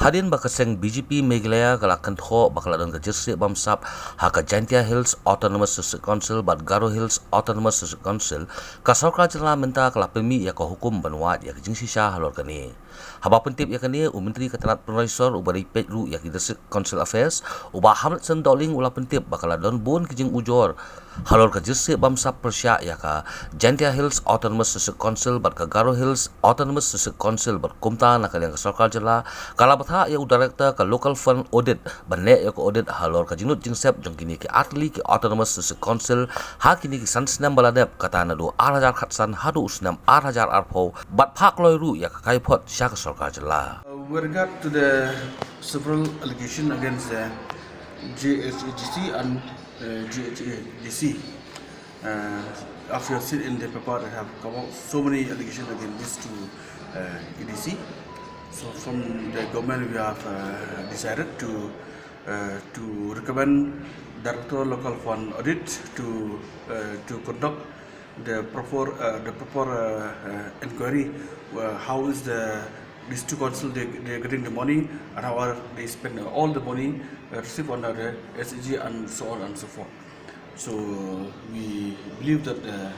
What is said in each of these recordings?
Hadin bakaseng BJP Meghalaya galakan tho bakaladon ke Jhadc Bamsap haka Jingkynnoh Hills Autonomous District Council bat Ghadc Hills Autonomous District Council ka Sorkar jela menta kala pemi ya ka hukum banwat ya jingsisha halor kani. Haba pentip ya kani Menteri Ketenat Penrisor ubari pejru ya District Council Affairs uba hamlet sendoling ula pentip bakaladon bon kijing ujor halor ka Jhadc Bamsap persya ya ka Jingkynnoh Hills Autonomous District Council bat ka Ghadc Hills Autonomous District Council bat kumta nakal yang ka Sorkar jela kala batha ya director ka local fund audit banne ya ka audit halor ka jinut jingsep jong kini ki atli ki Autonomous District Council ha kini ki sansnam baladep kata na do 8000 khatsan hadu usnam 8000 arpho bat phak loiru ya ka kaipot sya ka Sorkar jela. With regard to the several allegations against the Jhadc and Ghadc, as you have seen in the paper, that have come out so many allegations against these two Ghadc. So from the government, we have decided to recommend Director Local Fund Audit to conduct the proper inquiry. How is these two councils they're getting the money, and how are they spend all the money received under the SEG and so on and so forth. So we believe that the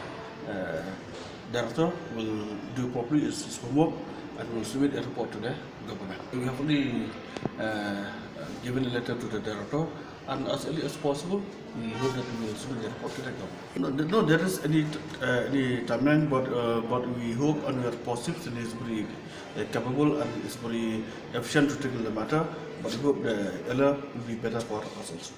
director will do properly his homework and will submit a report to the government. We have only given a letter to the director, and as early as possible, we hope that we will submit the report to the government. No, there is any timeline, but we hope and we are positive that he is very capable and is very efficient to tackle the matter. But we hope the earlier will be better for us also.